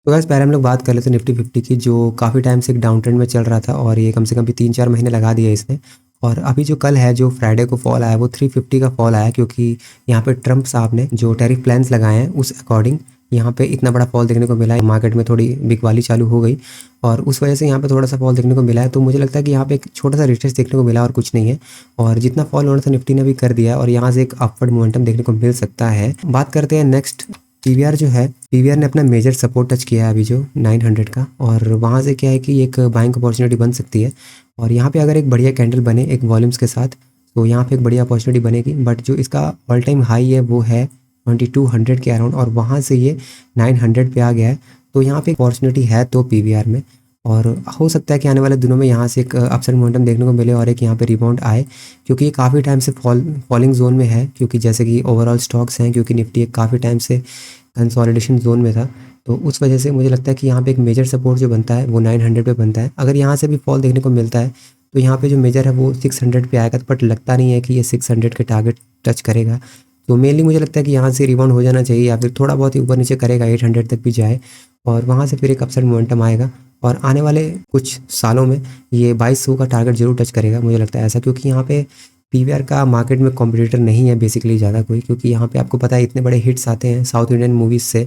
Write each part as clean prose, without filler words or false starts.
तो गाइस पहले हम लोग बात कर लेते हैं निफ्टी 50 की, जो काफ़ी टाइम से एक डाउन ट्रेंड में चल रहा था और ये कम से कम भी 3-4 महीने लगा दिए इसने। और अभी जो कल है, जो फ्राइडे को फॉल आया, वो 350 का फॉल आया, क्योंकि यहाँ पे ट्रम्प साहब ने जो टैरिफ प्लान्स लगाए हैं उस अकॉर्डिंग यहाँ पे इतना बड़ा फॉल देखने को मिला है। मार्केट में थोड़ी बिकवाली चालू हो गई और उस वजह से यहाँ पे थोड़ा सा फॉल देखने को मिला है। तो मुझे लगता है कि यहाँ पे एक छोटा सा रिट्रेस देखने को मिला और कुछ नहीं है। और जितना फॉल होना था निफ्टी ने भी कर दिया है और यहाँ से एक अपवर्ड मोमेंटम देखने को मिल सकता है। बात करते हैं नेक्स्ट, पीवीआर जो है, पीवीआर ने अपना मेजर सपोर्ट टच किया है अभी जो 900 का, और वहाँ से क्या है कि एक बाइंग अपॉर्चुनिटी बन सकती है। और यहाँ पे अगर एक बढ़िया कैंडल बने एक वॉल्यूम्स के साथ, तो यहाँ पे एक बढ़िया अपॉर्चुनिटी बनेगी। बट जो इसका ऑल टाइम हाई है वो है 2200 के अराउंड, और वहाँ से ये 900 पे आ गया है। तो यहाँ पे अपॉर्चुनिटी है तो पीवीआर में, और हो सकता है कि आने वाले दिनों में यहाँ से एक अपसाइड मोमेंटम देखने को मिले और एक यहाँ पे रिबाउंड आए, क्योंकि ये काफ़ी टाइम से फॉलिंग जोन में है। क्योंकि जैसे कि ओवरऑल स्टॉक्स हैं, क्योंकि निफ्टी एक काफ़ी टाइम से कंसोलिडेशन जोन में था, तो उस वजह से मुझे लगता है कि यहाँ पे एक मेजर सपोर्ट जो बनता है वो 900 पे बनता है। अगर यहाँ से भी फॉल देखने को मिलता है तो यहाँ पे जो मेजर है वो 600 पे आएगा, बट लगता नहीं है कि ये 600 के टारगेट टच करेगा। तो मेनली मुझे लगता है कि यहाँ से रिबाउंड हो जाना चाहिए, या फिर थोड़ा बहुत ही ऊपर नीचे करेगा, 800 तक भी जाए, और वहाँ से फिर एक अपसाइड मोमेंटम आएगा। और आने वाले कुछ सालों में ये 2200 का टारगेट जरूर टच करेगा, मुझे लगता है ऐसा, क्योंकि यहाँ पे पीवीआर का मार्केट में कॉम्पिटिटर नहीं है बेसिकली ज़्यादा कोई, क्योंकि यहाँ पे आपको पता है इतने बड़े हिट्स आते हैं साउथ इंडियन मूवीज़ से,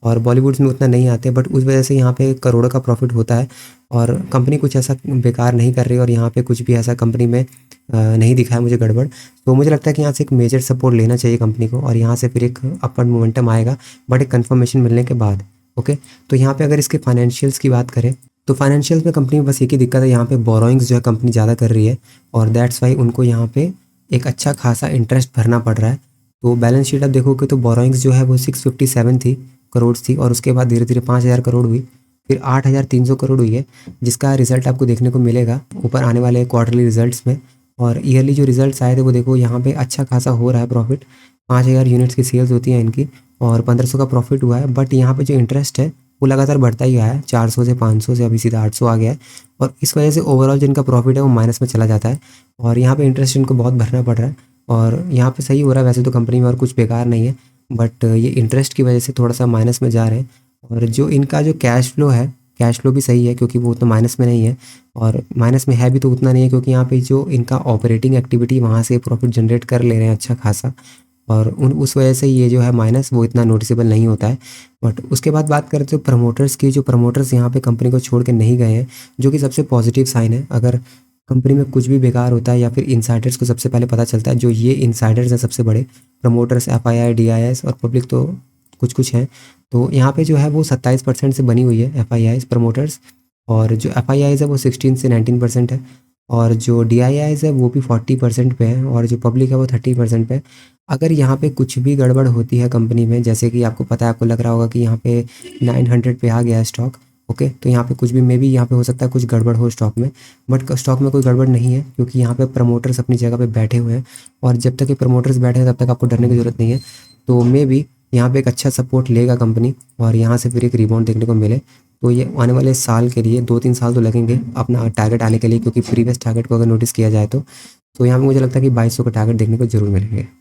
और बॉलीवुड्स में उतना नहीं आते, बट उस वजह से यहाँ पे करोड़ों का प्रॉफिट होता है। और कंपनी कुछ ऐसा बेकार नहीं कर रही, और यहाँ पे कुछ भी ऐसा कंपनी में नहीं दिखा है मुझे गड़बड़। तो मुझे लगता है कि यहाँ से एक मेजर सपोर्ट लेना चाहिए कंपनी को, और यहाँ से फिर एक अपवर्ड मोमेंटम आएगा, बट एक कन्फर्मेशन मिलने के बाद। ओके, तो यहाँ पे अगर इसके फाइनेंशियल्स की बात करें, तो फाइनेंशियल्स में कंपनी में बस एक ही दिक्कत है, यहाँ पे बोरोइंग्स जो है कंपनी ज़्यादा कर रही है, और दैट्स वाई उनको यहाँ पे एक अच्छा खासा इंटरेस्ट भरना पड़ रहा है। तो बैलेंस शीट आप देखोगे तो बोरोइंग्स जो है वो 657 थी करोड़ थी, और उसके बाद धीरे धीरे 5000 करोड़ हुई, फिर 8300 करोड़ हुई है, जिसका रिजल्ट आपको देखने को मिलेगा ऊपर आने वाले क्वार्टरली रिजल्ट्स में। और ईयरली जो रिजल्ट्स आए थे वो देखो यहाँ पे अच्छा खासा हो रहा है प्रॉफिट, 5000 यूनिट्स की सेल्स होती हैं इनकी, और 1500 का प्रॉफिट हुआ है। बट यहाँ पे जो इंटरेस्ट है वो लगातार बढ़ता ही आया है, 400 से 500 से अभी सीधा 800 आ गया है, और इस वजह से ओवरऑल जिनका प्रॉफिट है वो माइनस में चला जाता है, और यहाँ पे इंटरेस्ट इनको बहुत भरना पड़ रहा है। और यहाँ पे सही हो रहा है वैसे तो कंपनी में, और कुछ बेकार नहीं है, बट ये इंटरेस्ट की वजह से थोड़ा सा माइनस में जा रहे हैं। और जो इनका जो कैश फ्लो है, कैश फ्लो भी सही है, क्योंकि वो उतना माइनस में नहीं है, और माइनस में है भी तो उतना नहीं है, क्योंकि यहाँ पे जो इनका ऑपरेटिंग एक्टिविटी वहाँ से प्रॉफिट जनरेट कर ले रहे हैं अच्छा खासा, और उस वजह से ये जो है माइनस वो इतना नोटिसेबल नहीं होता है। बट उसके बाद बात करते हो प्रमोटर्स की, जो प्रमोटर्स यहाँ पे कंपनी को छोड़ के नहीं गए हैं, जो कि सबसे पॉजिटिव साइन है। अगर कंपनी में कुछ भी बेकार होता है या फिर इनसाइडर्स को सबसे पहले पता चलता है, जो ये इनसाइडर्स हैं सबसे बड़े प्रमोटर्स, एफआईआई, डीआईएस और पब्लिक तो कुछ कुछ हैं, तो यहाँ पे जो है वो 27% से बनी हुई है एफआईआईस प्रमोटर्स, और जो एफआईआईस है वो 16 से 19% है, और जो डीआईआईस है वो भी 40% पे है, और जो पब्लिक है वो 30% पे है। अगर यहाँ पे कुछ भी गड़बड़ होती है कंपनी में, जैसे कि आपको पता है, आपको लग रहा होगा कि यहाँ पे 900 पे आ गया है स्टॉक, ओके, तो यहाँ पे कुछ भी मे बी यहाँ पे हो सकता है कुछ गड़बड़ हो स्टॉक में, बट स्टॉक में कोई गड़बड़ नहीं है, क्योंकि यहाँ पे प्रमोटर्स अपनी जगह पे बैठे हुए हैं, और जब तक ये प्रमोटर्स बैठे हैं तब तक आपको डरने की ज़रूरत नहीं है। तो मे बी यहाँ पे एक अच्छा सपोर्ट लेगा कंपनी, और यहाँ से फिर एक रिबाउंड देखने को मिले। तो ये आने वाले साल के लिए 2-3 साल तो लगेंगे अपना टारगेट आने के लिए, क्योंकि प्रीवियस टारगेट को अगर नोटिस किया जाए तो यहाँ पे मुझे लगता है कि 2200 का टारगेट देखने को जरूर मिलेंगे।